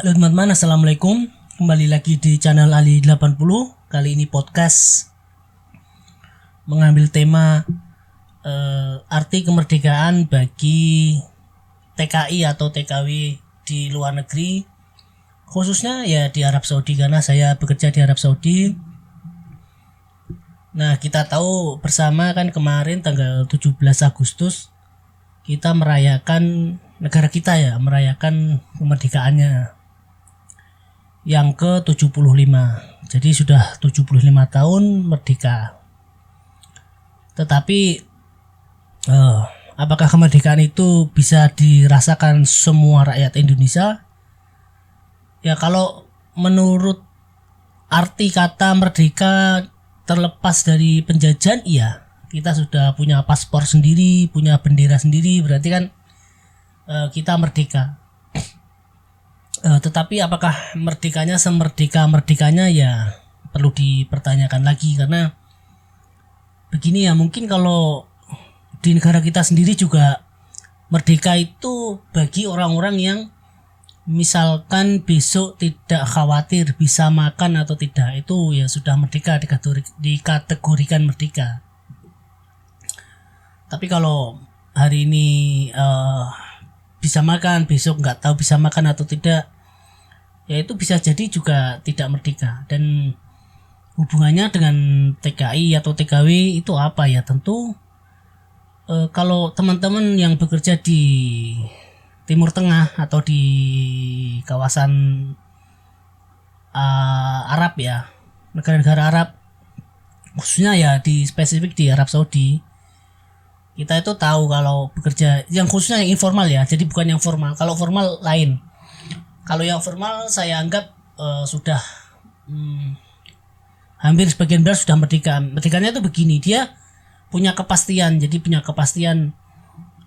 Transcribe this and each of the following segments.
Halo teman-teman, Assalamualaikum. Kembali lagi di channel Ali 80. Kali ini podcast mengambil tema arti kemerdekaan bagi TKI atau TKW di luar negeri, khususnya ya di Arab Saudi, karena saya bekerja di Arab Saudi. Nah, kita tahu bersama kan kemarin tanggal 17 Agustus kita merayakan negara kita merayakan kemerdekaannya yang ke-75. Jadi sudah 75 tahun merdeka. Tetapi apakah kemerdekaan itu bisa dirasakan semua rakyat Indonesia? Ya, kalau menurut arti kata merdeka terlepas dari penjajahan, iya. Kita sudah punya paspor sendiri, punya bendera sendiri, berarti kan kita merdeka. Tetapi apakah merdekanya semerdeka-merdekanya, ya perlu dipertanyakan lagi, karena begini ya, mungkin kalau di negara kita sendiri juga merdeka itu bagi orang-orang yang misalkan besok tidak khawatir bisa makan atau tidak, itu ya sudah merdeka, dikategorikan merdeka. Tapi kalau hari ini bisa makan, besok nggak tahu bisa makan atau tidak, ya itu bisa jadi juga tidak merdeka. Dan hubungannya dengan TKI atau TKW itu apa ya? Tentu kalau teman-teman yang bekerja di Timur Tengah atau di kawasan Arab ya, negara-negara Arab, khususnya ya di spesifik di Arab Saudi, kita itu tahu kalau bekerja yang khususnya yang informal ya, jadi bukan yang formal. Kalau formal lain. Kalau yang formal saya anggap sudah hampir sebagian besar sudah merdeka. Merdekanya itu begini, dia punya kepastian. Jadi punya kepastian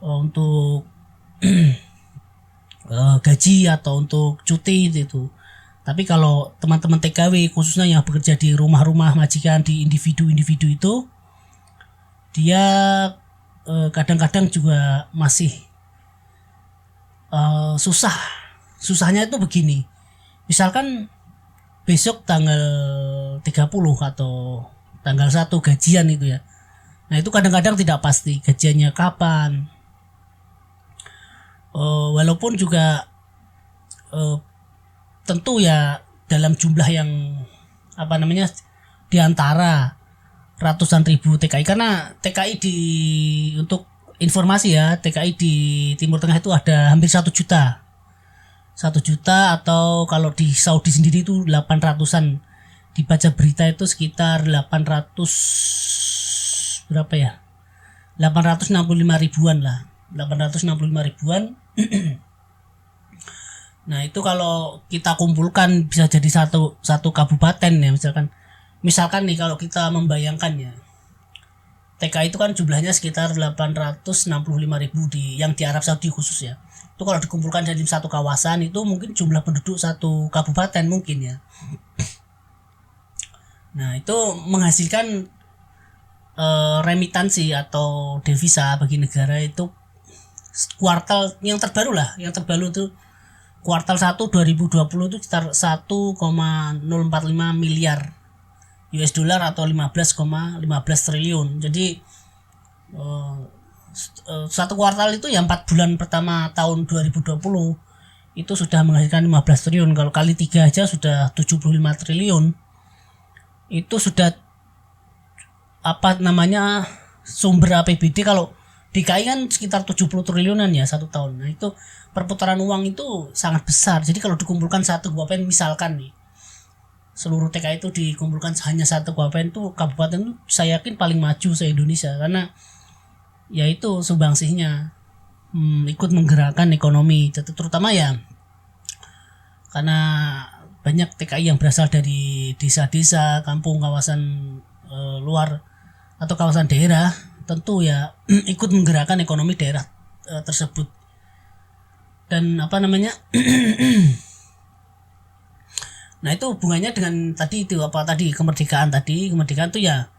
untuk gaji atau untuk cuti itu. Tapi kalau teman-teman TKW khususnya yang bekerja di rumah-rumah majikan, di individu-individu itu, dia kadang-kadang juga masih susahnya itu begini. Misalkan besok tanggal 30 atau tanggal 1 gajian itu ya. Nah, itu kadang-kadang tidak pasti gajiannya kapan. Walaupun juga tentu ya dalam jumlah yang di antara ratusan ribu TKI, karena TKI untuk informasi ya, TKI di Timur Tengah itu ada hampir 1 juta. 1 juta, atau kalau di Saudi sendiri itu 800-an. Dibaca berita itu sekitar 800 berapa ya? 865 ribuan lah. 865 ribuan. Nah, itu kalau kita kumpulkan bisa jadi satu kabupaten ya, misalkan nih, kalau kita membayangkannya, TKI itu kan jumlahnya sekitar 865 ribu yang di Arab Saudi khusus ya. Itu kalau dikumpulkan dari satu kawasan, itu mungkin jumlah penduduk satu kabupaten mungkin ya. Nah, itu menghasilkan remitansi atau devisa bagi negara itu kuartal yang terbaru itu kuartal 1 2020 itu sekitar 1,045 miliar US dollar atau 15,15 triliun. Jadi satu kuartal itu ya 4 bulan pertama tahun 2020 itu sudah menghasilkan 15 triliun. Kalau kali 3 aja sudah 75 triliun. Itu sudah sumber APBD. Kalau DKI kan sekitar 70 triliunan ya satu tahun. Nah, itu perputaran uang itu sangat besar. Jadi kalau dikumpulkan satu kabupaten, misalkan nih seluruh TKI itu dikumpulkan hanya satu kabupaten itu saya yakin paling maju se-Indonesia, karena yaitu sumbangsihnya ikut menggerakkan ekonomi, terutama ya karena banyak TKI yang berasal dari desa-desa, kampung, kawasan luar atau kawasan daerah, tentu ya ikut menggerakkan ekonomi daerah tersebut. Dan nah, itu hubungannya dengan kemerdekaan itu ya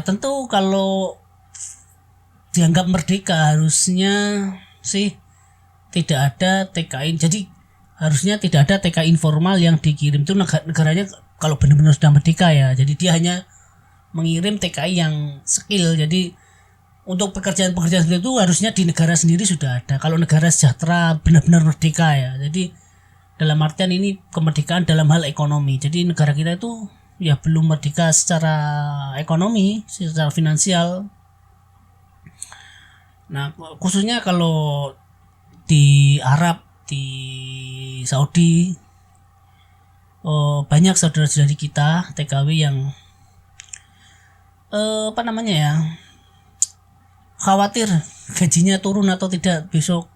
tentu kalau dianggap merdeka harusnya sih tidak ada TKI. Jadi harusnya tidak ada TKI informal yang dikirim. Itu negaranya kalau benar-benar sudah merdeka ya. Jadi dia hanya mengirim TKI yang skill. Jadi untuk pekerjaan-pekerjaan seperti itu harusnya di negara sendiri sudah ada. Kalau negara sejahtera benar-benar merdeka ya. Jadi dalam artian ini kemerdekaan dalam hal ekonomi. Jadi negara kita itu ya belum merdeka secara ekonomi, secara finansial. Nah, khususnya kalau di Arab, di Saudi, banyak saudara-saudari kita TKW yang khawatir gajinya turun atau tidak besok.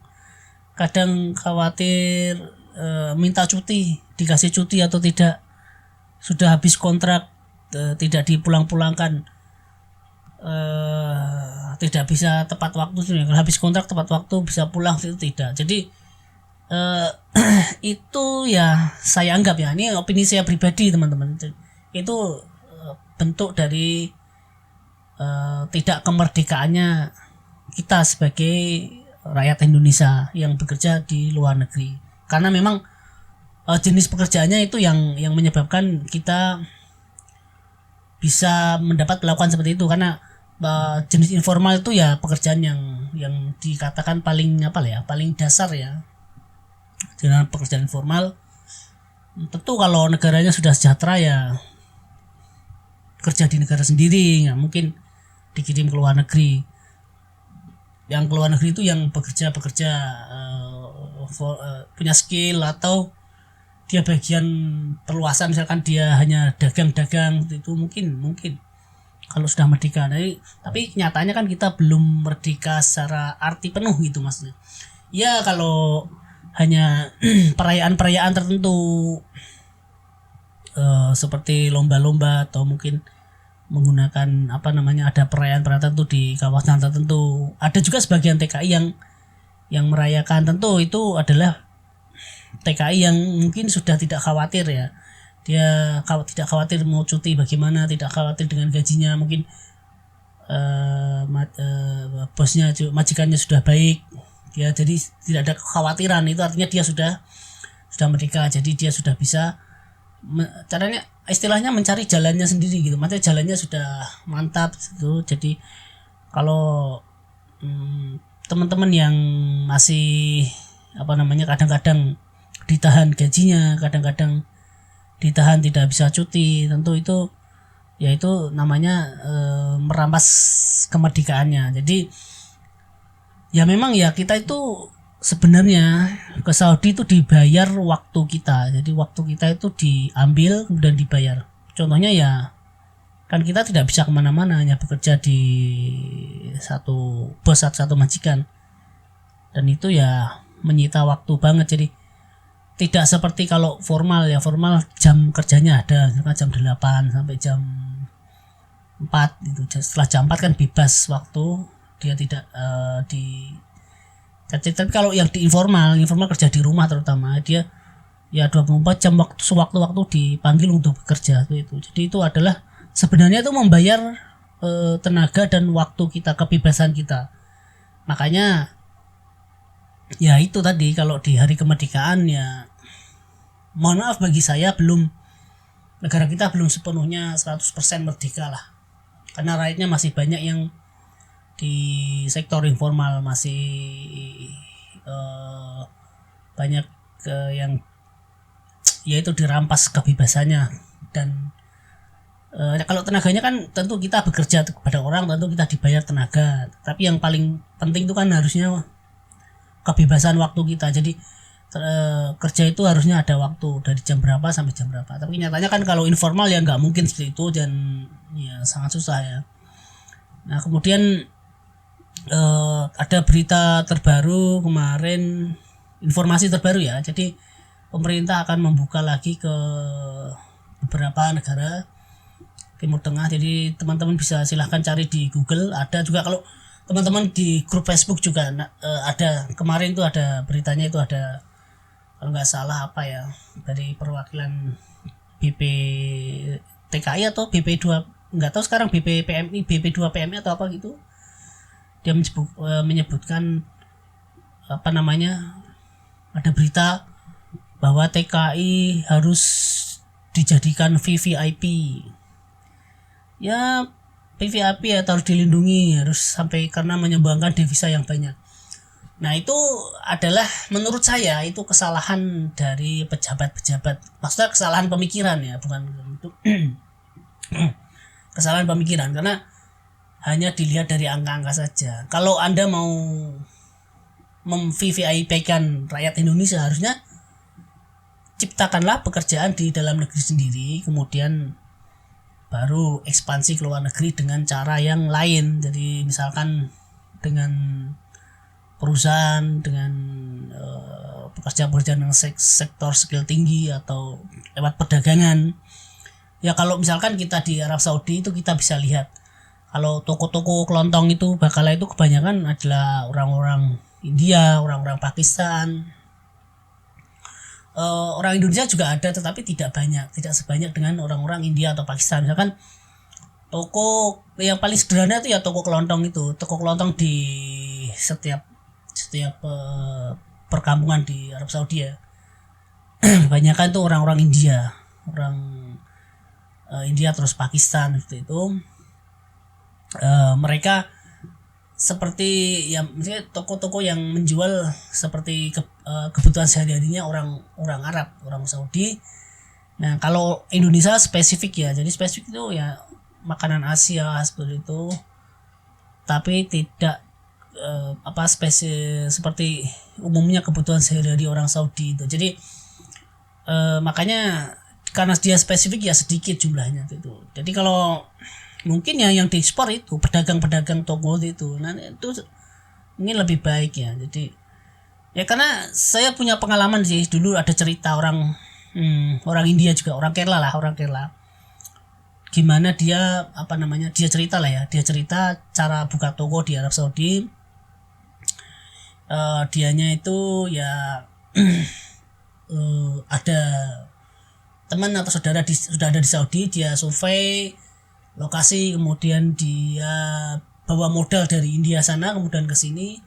Kadang khawatir minta cuti, dikasih cuti atau tidak, sudah habis kontrak tidak dipulang-pulangkan, tidak bisa tepat waktu. Kalau habis kontrak tepat waktu bisa pulang, itu tidak. Jadi itu ya saya anggap ya, ini opini saya pribadi teman-teman, itu bentuk dari tidak kemerdekaannya kita sebagai rakyat Indonesia yang bekerja di luar negeri. Karena memang jenis pekerjaannya itu yang menyebabkan kita bisa melakukan seperti itu. Karena jenis informal itu ya pekerjaan yang dikatakan paling paling dasar ya. Dengan pekerjaan informal, tentu kalau negaranya sudah sejahtera ya kerja di negara sendiri, nggak mungkin dikirim ke luar negeri. Yang ke luar negeri itu yang bekerja punya skill, atau dia bagian perluasan, misalkan dia hanya dagang-dagang, itu mungkin kalau sudah merdeka. Tapi nyatanya kan kita belum merdeka secara arti penuh gitu maksudnya. Ya kalau hanya perayaan-perayaan tertentu seperti lomba-lomba, atau mungkin menggunakan ada perayaan-perayaan tertentu di kawasan tertentu. Ada juga sebagian TKI yang merayakan, tentu itu adalah TKI yang mungkin sudah tidak khawatir ya. Dia tidak khawatir mau cuti bagaimana, tidak khawatir dengan gajinya, mungkin bosnya, majikannya sudah baik. Ya, jadi tidak ada kekhawatiran. Itu artinya dia sudah merdeka. Jadi dia sudah bisa caranya, istilahnya mencari jalannya sendiri gitu. Maksudnya jalannya sudah mantap gitu. Jadi kalau teman-teman yang masih kadang-kadang ditahan gajinya, kadang-kadang ditahan tidak bisa cuti, tentu itu ya itu namanya merampas kemerdekaannya. Jadi ya memang ya kita itu sebenarnya ke Saudi itu dibayar waktu kita. Jadi waktu kita itu diambil kemudian dibayar. Contohnya ya kan kita tidak bisa kemana-mana, hanya bekerja di satu majikan, dan itu ya menyita waktu banget. Jadi tidak seperti kalau formal ya, formal jam kerjanya ada, jam 8 sampai jam 4 gitu. Setelah jam 4 kan bebas waktu, dia tidak tapi kalau yang di informal kerja di rumah terutama, dia ya 24 jam waktu dipanggil untuk bekerja itu. Jadi itu adalah sebenarnya itu membayar tenaga dan waktu kita, kebebasan kita. Makanya ya itu tadi, kalau di hari kemerdekaan ya mohon maaf bagi saya, negara kita belum sepenuhnya 100% merdeka lah. Karena rakyatnya masih banyak yang di sektor informal, masih banyak yang yaitu dirampas kebebasannya. Dan kalau tenaganya kan tentu kita bekerja kepada orang, tentu kita dibayar tenaga, tapi yang paling penting itu kan harusnya kebebasan waktu kita. Jadi kerja itu harusnya ada waktu dari jam berapa sampai jam berapa. Tapi nyatanya kan kalau informal ya nggak mungkin seperti itu, dan ya sangat susah ya. Nah kemudian ada berita terbaru kemarin, informasi terbaru ya. Jadi pemerintah akan membuka lagi ke beberapa negara Timur Tengah. Jadi teman-teman bisa silahkan cari di Google. Ada juga kalau teman-teman di grup Facebook juga ada. Kemarin itu ada beritanya, itu ada kalau nggak salah dari perwakilan BP TKI atau BP2, nggak tahu sekarang BP2 PMI atau apa gitu. Dia menyebutkan ada berita bahwa TKI harus dijadikan VVIP. Ya VVIP ya harus dilindungi, harus sampai karena menyumbangkan devisa yang banyak. Nah itu adalah menurut saya itu kesalahan dari pejabat-pejabat. Maksudnya kesalahan pemikiran ya, bukan itu kesalahan pemikiran, karena hanya dilihat dari angka-angka saja. Kalau Anda mau mem-VVIP-kan rakyat Indonesia, harusnya ciptakanlah pekerjaan di dalam negeri sendiri, kemudian baru ekspansi ke luar negeri dengan cara yang lain. Jadi misalkan dengan perusahaan, dengan pekerjaan-pekerjaan yang sektor skill tinggi atau lewat perdagangan. Ya kalau misalkan kita di Arab Saudi itu kita bisa lihat kalau toko-toko kelontong itu bakala itu kebanyakan adalah orang-orang India, orang-orang Pakistan. Orang Indonesia juga ada tetapi tidak banyak, tidak sebanyak dengan orang-orang India atau Pakistan. Misalkan toko yang paling sederhana itu ya toko kelontong itu. Toko kelontong di setiap perkampungan di Arab Saudi ya. Kebanyakan itu orang-orang India, orang India terus Pakistan seperti itu. Mereka seperti ya misalnya toko-toko yang menjual seperti kebutuhan sehari-harinya orang Arab, orang Saudi. Nah, kalau Indonesia spesifik ya. Jadi spesifik itu ya makanan Asia seperti itu. Tapi tidak seperti umumnya kebutuhan sehari-hari orang Saudi itu. Jadi makanya karena dia spesifik ya sedikit jumlahnya gitu. Jadi kalau mungkin ya yang diekspor itu pedagang-pedagang toko itu, nah itu mungkin lebih baik ya. Jadi ya karena saya punya pengalaman sih, dulu ada cerita orang India juga, orang Kerala, gimana dia dia cerita cara buka toko di Arab Saudi. Dianya itu ya ada teman atau saudara sudah ada di Saudi, dia survei lokasi, kemudian dia bawa modal dari India sana kemudian ke sini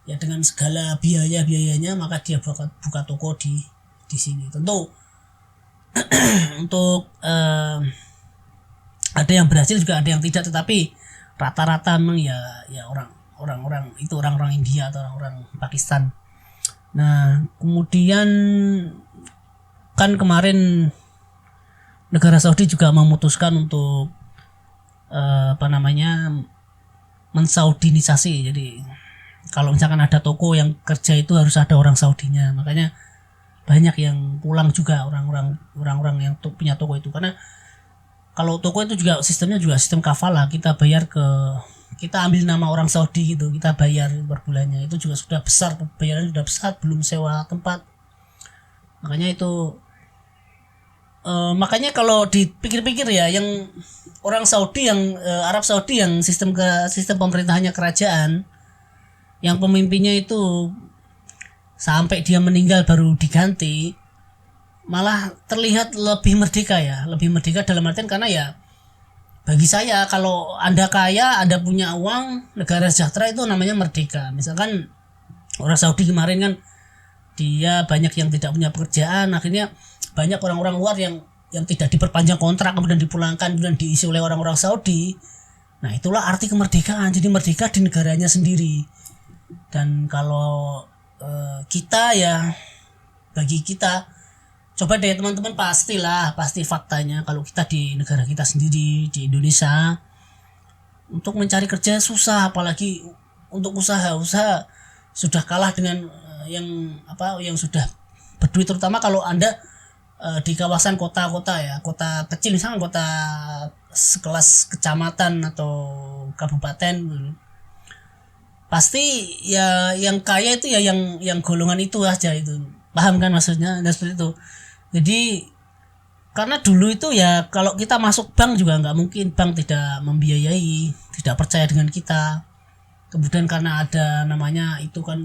ya dengan segala biayanya, maka dia buka toko di sini. Tentu untuk ada yang berhasil juga ada yang tidak, tetapi rata-rata memang ya orang-orang itu orang-orang India atau orang-orang Pakistan. Nah, kemudian kan kemarin negara Saudi juga memutuskan untuk mensaudinisasi. Jadi kalau misalkan ada toko yang kerja itu harus ada orang Saudinya. Makanya banyak yang pulang juga orang-orang yang punya toko itu, karena kalau toko itu juga sistemnya juga sistem kafalah. Kita ambil nama orang Saudi gitu, kita bayar per bulannya, itu juga sudah besar, bayarannya sudah besar, belum sewa tempat. Makanya itu makanya kalau dipikir-pikir ya, yang orang Saudi yang Arab Saudi yang sistem pemerintahannya kerajaan, yang pemimpinnya itu sampai dia meninggal baru diganti, malah terlihat lebih merdeka dalam artian karena ya bagi saya kalau Anda kaya, Anda punya uang, negara sejahtera, itu namanya merdeka. Misalkan orang Saudi kemarin kan dia banyak yang tidak punya pekerjaan, akhirnya banyak orang-orang luar yang tidak diperpanjang kontrak kemudian dipulangkan dan diisi oleh orang-orang Saudi. Nah, itulah arti kemerdekaan. Jadi merdeka di negaranya sendiri. Dan kalau bagi kita coba deh teman-teman, pasti faktanya kalau kita di negara kita sendiri di Indonesia untuk mencari kerja susah, apalagi untuk usaha sudah kalah dengan yang sudah berduit, terutama kalau Anda di kawasan kota-kota ya, kota kecil, misalnya kota sekelas kecamatan atau kabupaten, pasti ya yang kaya itu ya yang golongan itu aja, itu paham kan maksudnya. Dan seperti itu. Jadi karena dulu itu ya kalau kita masuk bank juga nggak mungkin bank tidak membiayai, tidak percaya dengan kita. Kemudian karena ada namanya itu kan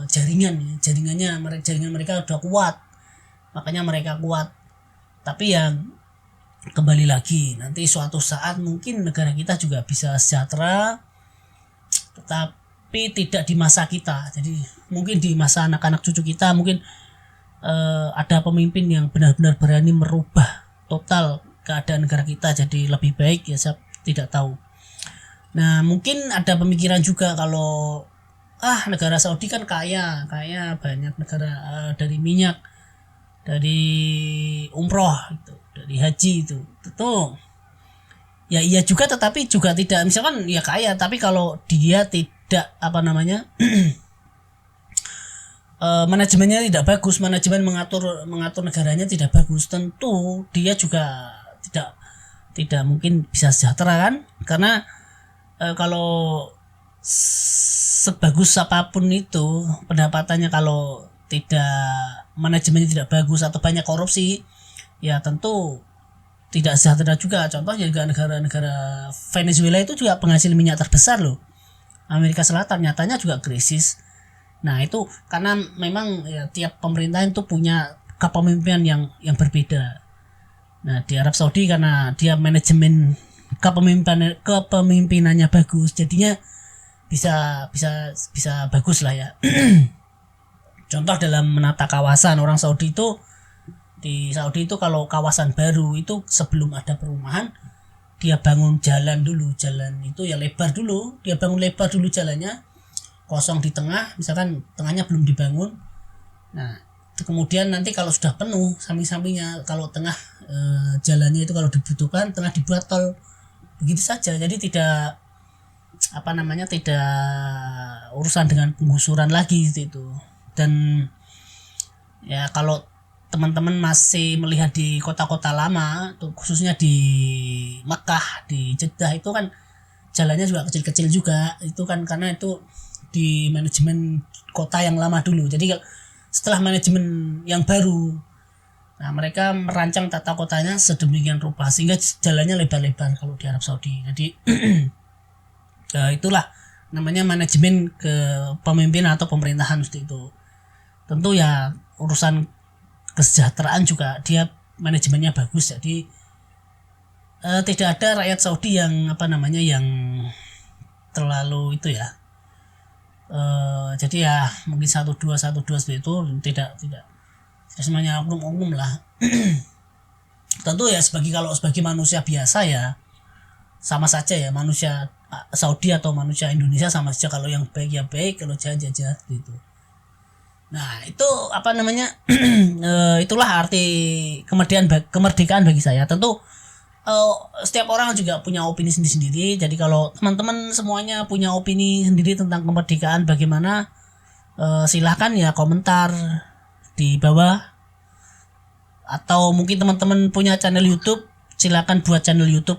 jaringan mereka udah kuat, makanya mereka kuat. Tapi yang kembali lagi, nanti suatu saat mungkin negara kita juga bisa sejahtera, tetapi tidak di masa kita. Jadi mungkin di masa anak-anak cucu kita, mungkin ada pemimpin yang benar-benar berani merubah total keadaan negara kita jadi lebih baik, ya saya tidak tahu. Nah mungkin ada pemikiran juga kalau negara Saudi kan kaya banyak negara, dari minyak, dari umroh itu, dari haji itu ya iya juga, tetapi juga tidak, misalkan ya kaya tapi kalau dia tidak manajemennya tidak bagus, manajemen mengatur negaranya tidak bagus, tentu dia juga tidak mungkin bisa sejahtera kan, karena kalau sebagus apapun itu pendapatannya, kalau tidak manajemennya tidak bagus atau banyak korupsi, ya tentu tidak sejahtera juga. Contohnya juga negara-negara Venezuela itu juga penghasil minyak terbesar loh. Amerika Selatan nyatanya juga krisis. Nah itu karena memang ya, tiap pemerintahan itu punya kepemimpinan yang berbeda. Nah di Arab Saudi karena dia manajemen kepemimpinannya bagus, jadinya bisa bagus lah ya. Contoh dalam menata kawasan, orang Saudi itu, di Saudi itu kalau kawasan baru itu sebelum ada perumahan dia bangun jalan dulu, jalan itu ya lebar dulu, dia bangun lebar dulu jalannya, kosong di tengah, misalkan tengahnya belum dibangun. Nah kemudian nanti kalau sudah penuh samping-sampingnya, kalau tengah jalannya itu kalau dibutuhkan tengah dibuat tol, begitu saja. Jadi tidak tidak urusan dengan penggusuran lagi itu. Dan ya kalau teman-teman masih melihat di kota-kota lama tuh, khususnya di Mekah, di Jeddah itu kan jalannya juga kecil-kecil juga, itu kan karena itu di manajemen kota yang lama dulu. Jadi setelah manajemen yang baru, nah mereka merancang tata kotanya sedemikian rupa sehingga jalannya lebar-lebar kalau di Arab Saudi. Jadi itulah namanya manajemen kepemimpinan atau pemerintahan seperti itu. Tentu ya urusan kesejahteraan juga dia manajemennya bagus, jadi tidak ada rakyat Saudi yang yang terlalu itu ya. Jadi ya mungkin satu dua seperti itu, tidak semuanya oknum lah. Tentu ya sebagai manusia biasa ya sama saja ya, manusia Saudi atau manusia Indonesia sama saja, kalau yang baik ya baik, kalau jahat ya jahat gitu. Nah itu itulah arti kemerdekaan bagi saya. Tentu setiap orang juga punya opini sendiri-sendiri. Jadi kalau teman-teman semuanya punya opini sendiri tentang kemerdekaan bagaimana, silahkan ya komentar di bawah. Atau mungkin teman-teman punya channel YouTube, silahkan buat channel YouTube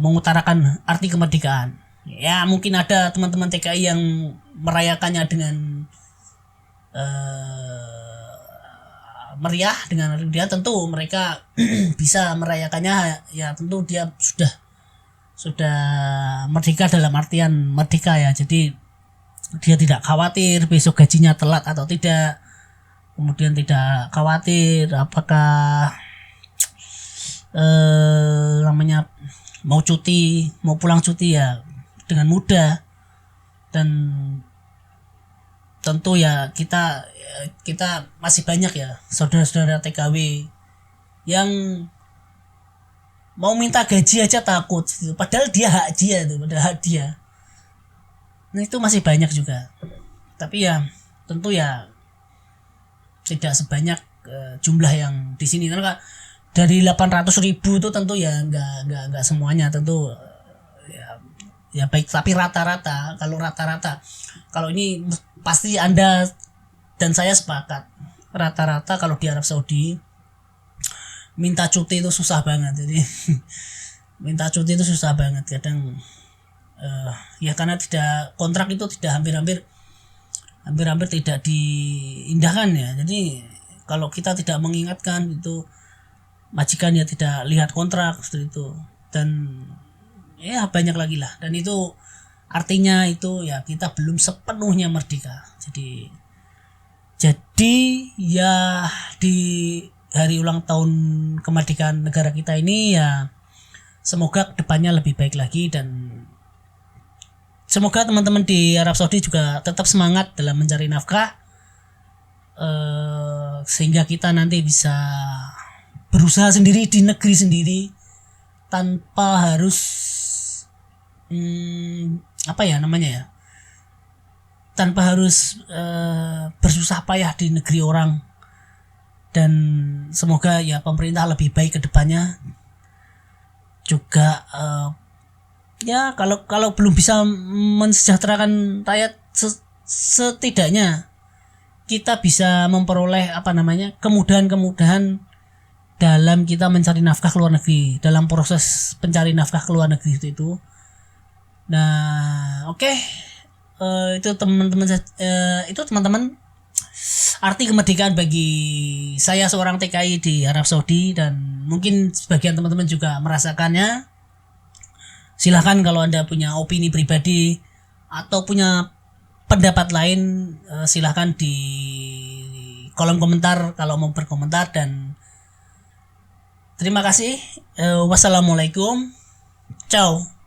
mengutarakan arti kemerdekaan. Ya mungkin ada teman-teman TKI yang merayakannya dengan meriah, dengan dia tentu mereka bisa merayakannya ya, tentu dia sudah merdeka dalam artian merdeka ya, jadi dia tidak khawatir besok gajinya telat atau tidak, kemudian tidak khawatir apakah mau pulang cuti ya dengan mudah. Dan tentu ya kita masih banyak ya saudara-saudara TKW yang mau minta gaji aja takut gitu. Padahal dia hak dia. Nah itu masih banyak juga. Tapi ya tentu ya tidak sebanyak jumlah yang di sini. Karena dari 800.000 itu tentu ya enggak semuanya, tentu ya baik, tapi rata-rata kalau ini pasti Anda dan saya sepakat, rata-rata kalau di Arab Saudi minta cuti itu susah banget. Jadi minta cuti itu susah banget kadang, ya karena tidak, kontrak itu tidak hampir tidak diindahkan ya. Jadi kalau kita tidak mengingatkan itu, majikan ya tidak lihat kontrak seperti itu, dan ya banyak lagi lah. Dan itu artinya itu ya kita belum sepenuhnya merdeka. Jadi ya di hari ulang tahun kemerdekaan negara kita ini ya semoga kedepannya lebih baik lagi, dan semoga teman-teman di Arab Saudi juga tetap semangat dalam mencari nafkah, sehingga kita nanti bisa berusaha sendiri di negeri sendiri tanpa harus apa ya namanya ya, tanpa harus bersusah payah di negeri orang. Dan semoga ya pemerintah lebih baik ke depannya juga. Ya kalau belum bisa mensejahterakan rakyat, setidaknya kita bisa memperoleh kemudahan-kemudahan dalam kita mencari nafkah ke luar negeri, dalam proses pencari nafkah ke luar negeri itu. Nah, oke. Itu teman-teman arti kemerdekaan bagi saya seorang TKI di Arab Saudi, dan mungkin sebagian teman-teman juga merasakannya. Silahkan kalau Anda punya opini pribadi atau punya pendapat lain, silahkan di kolom komentar kalau mau berkomentar. Dan terima kasih. Wassalamualaikum. Ciao.